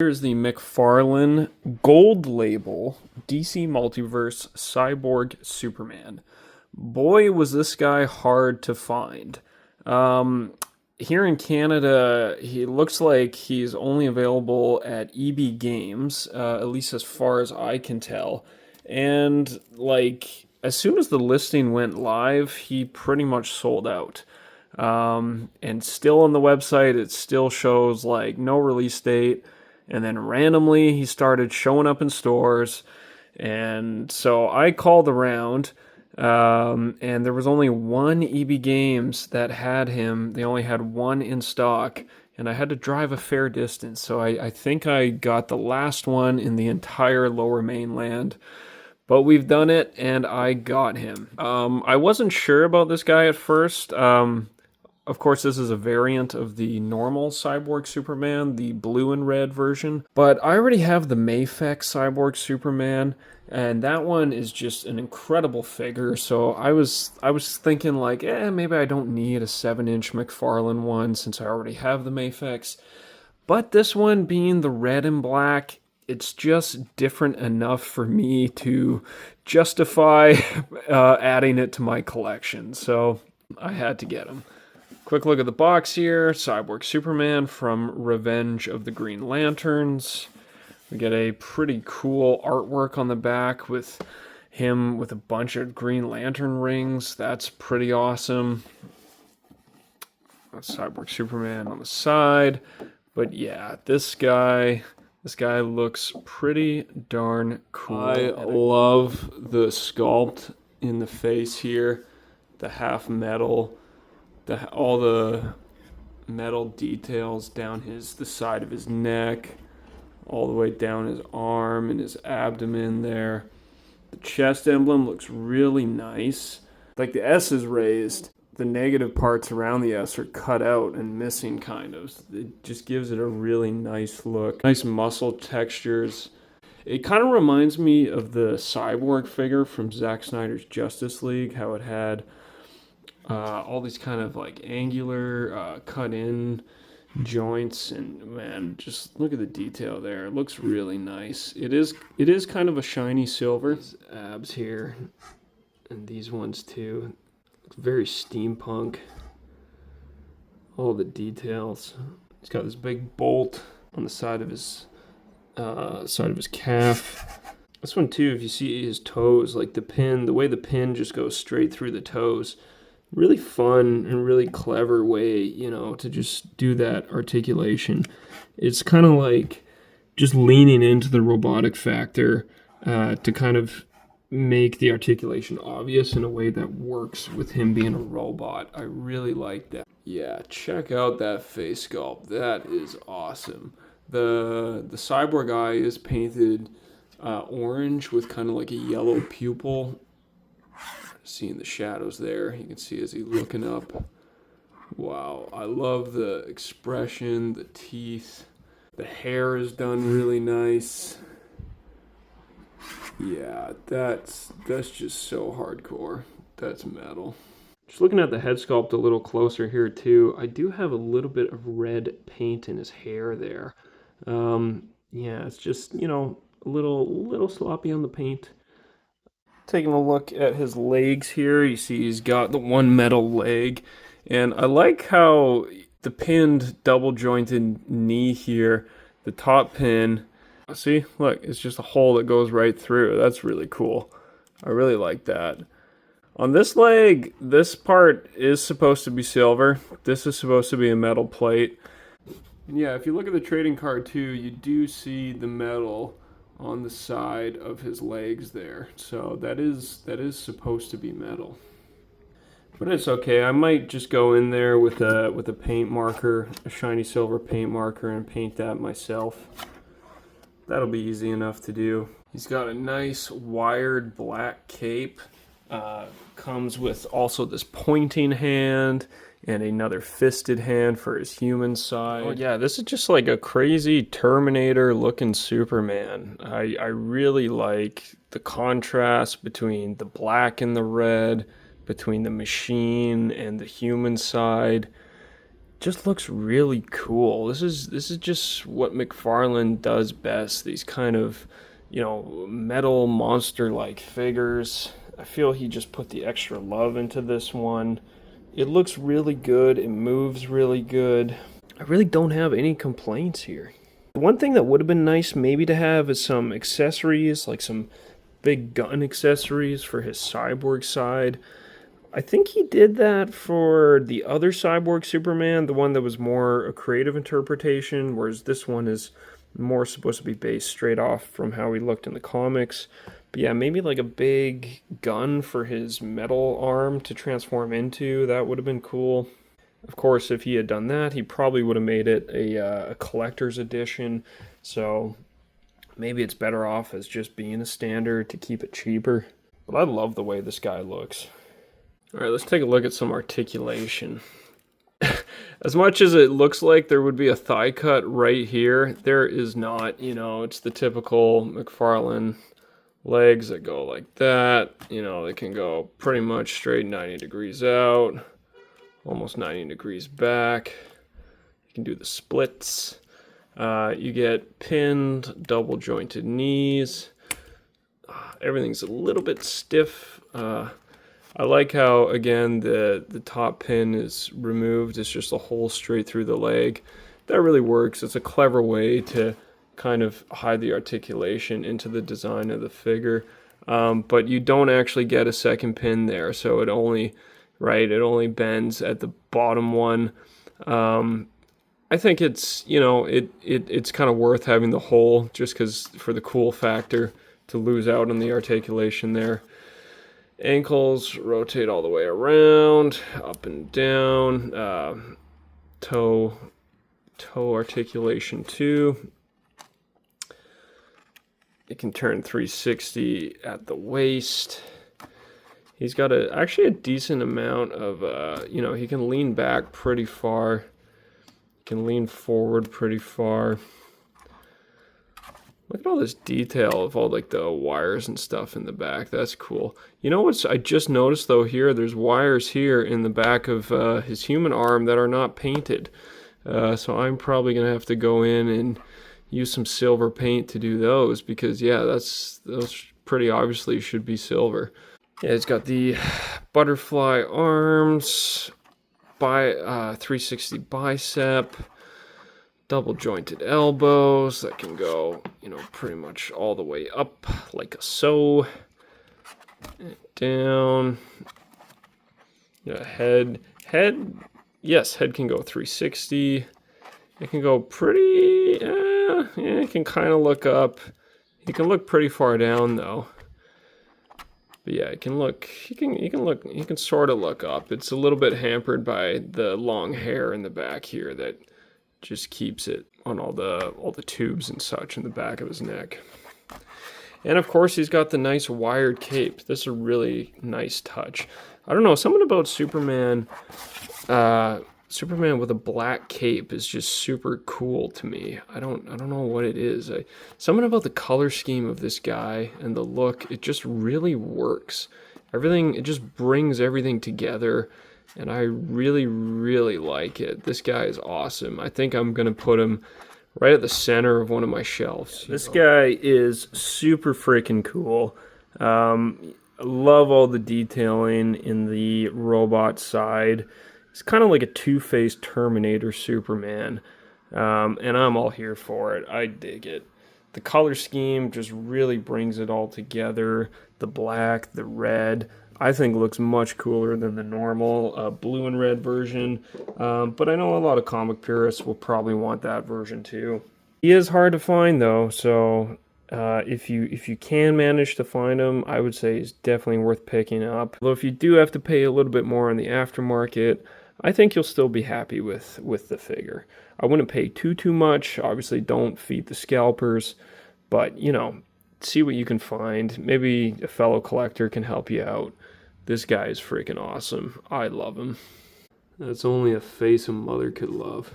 Here's the McFarlane Gold Label DC Multiverse Cyborg Superman. Boy, was this guy hard to find. Here in Canada, he looks like he's only available at EB Games, at least as far as I can tell. And, as soon as the listing went live, he pretty much sold out. And still on the website, it still shows, no release date. And then randomly, he started showing up in stores. And so I called around, and there was only one EB Games that had him. They only had one in stock, and I had to drive a fair distance. So I think I got the last one in the entire lower mainland. But we've done it, and I got him. I wasn't sure about this guy at first. Of course, this is a variant of the normal Cyborg Superman, the blue and red version. But I already have the Mayfex Cyborg Superman, and that one is just an incredible figure. So I was thinking maybe I don't need a 7-inch McFarlane one since I already have the Mayfex. But this one being the red and black, it's just different enough for me to justify adding it to my collection. So I had to get him. Quick look at the box here. Cyborg Superman from Revenge of the Green Lanterns. We get a pretty cool artwork on the back with him with a bunch of Green Lantern rings. That's pretty awesome. Cyborg Superman on the side. But yeah, this guy looks pretty darn cool. I love the sculpt in the face here. The half metal. All the metal details down the side of his neck, all the way down his arm and his abdomen there. The chest emblem looks really nice. The S is raised. The negative parts around the S are cut out and missing kind of. It just gives it a really nice look. Nice muscle textures. It kind of reminds me of the Cyborg figure from Zack Snyder's Justice League, how it had all these kind of angular cut-in joints, and man, just look at the detail there. It looks really nice. It is kind of a shiny silver. These abs here, and these ones too. Looks very steampunk. All the details. He's got this big bolt on the side of his calf. This one too, if you see his toes, the way the pin just goes straight through the toes. Really fun and really clever way, to just do that articulation. It's kind of just leaning into the robotic factor to kind of make the articulation obvious in a way that works with him being a robot. I really like that. Yeah, check out that face sculpt. That is awesome. The cyborg eye is painted orange with kind of a yellow pupil. Seeing the shadows there, you can see as he's looking up. Wow, I love the expression, the teeth. The hair is done really nice. Yeah, that's just so hardcore. That's metal. Just looking at the head sculpt a little closer here too, I do have a little bit of red paint in his hair there. Yeah, it's just, a little sloppy on the paint. Taking a look at his legs here, you see he's got the one metal leg, and I like how the pinned double jointed knee here, the top pin, see, look, it's just a hole that goes right through. That's really cool. I really like that. On this leg, this part is supposed to be silver. This is supposed to be a metal plate. Yeah, if you look at the trading card too, you do see the metal on the side of his legs there. So that is supposed to be metal. But it's okay. I might just go in there with a paint marker, a shiny silver paint marker, and paint that myself. That'll be easy enough to do. He's got a nice wired black cape. Comes with also this pointing hand and another fisted hand for his human side. Oh yeah, this is just a crazy Terminator looking Superman. I really like the contrast between the black and the red, between the machine and the human side. just looks really cool. This is just what McFarlane does best. These kind of, metal monster like figures. I feel he just put the extra love into this one. It looks really good. It moves really good. I really don't have any complaints here. One thing that would have been nice maybe to have is some accessories, like some big gun accessories for his cyborg side. I think he did that for the other Cyborg Superman, the one that was more a creative interpretation, whereas this one is more supposed to be based straight off from how he looked in the comics. But yeah, maybe like a big gun for his metal arm to transform into. That would have been cool. Of course, if he had done that, he probably would have made it a collector's edition. So maybe it's better off as just being a standard to keep it cheaper. But I love the way this guy looks. All right, let's take a look at some articulation. As much as it looks like there would be a thigh cut right here, there is not. It's the typical McFarlane legs that go like that. They can go pretty much straight 90 degrees out, almost 90 degrees back. You can do the splits. You get pinned, double jointed knees. Everything's a little bit stiff. I like how, again, the top pin is removed. It's just a hole straight through the leg. That really works. It's a clever way to kind of hide the articulation into the design of the figure. But you don't actually get a second pin there, so it only bends at the bottom one. I think it's, it's kind of worth having the hole just because for the cool factor to lose out on the articulation there. Ankles rotate all the way around, up and down. Toe articulation too. It can turn 360 at the waist. He's got actually a decent amount of, he can lean back pretty far. He can lean forward pretty far. Look at all this detail of all like the wires and stuff in the back. That's cool. You know what I just noticed though here? There's wires here in the back of his human arm that are not painted. So I'm probably going to have to go in and use some silver paint to do those because yeah, those pretty obviously should be silver. Yeah, it's got the butterfly arms, 360 bicep. Double jointed elbows that can go, pretty much all the way up like a so. And down. Yeah, head. Yes, head can go 360. It can go pretty, it can kind of look up. It can look pretty far down though. But yeah, it can look, you can sort of look up. It's a little bit hampered by the long hair in the back here that just keeps it on all the tubes and such in the back of his neck. And of course, he's got the nice wired cape. This is a really nice touch. I don't know, something about Superman with a black cape is just super cool to me. I don't know what it is. Something about the color scheme of this guy and the look, it just really works. It just brings everything together. And I really, really like it. This guy is awesome. I think I'm going to put him right at the center of one of my shelves. This guy is super freaking cool. Love all the detailing in the robot side. It's kind of like a two-faced Terminator Superman. And I'm all here for it. I dig it. The color scheme just really brings it all together. The black, the red, I think looks much cooler than the normal blue and red version. But I know a lot of comic purists will probably want that version too. He is hard to find though, so if you can manage to find him, I would say he's definitely worth picking up. Although if you do have to pay a little bit more on the aftermarket, I think you'll still be happy with the figure. I wouldn't pay too much. Obviously, don't feed the scalpers, but see what you can find. Maybe a fellow collector can help you out. This guy is freaking awesome. I love him. That's only a face a mother could love.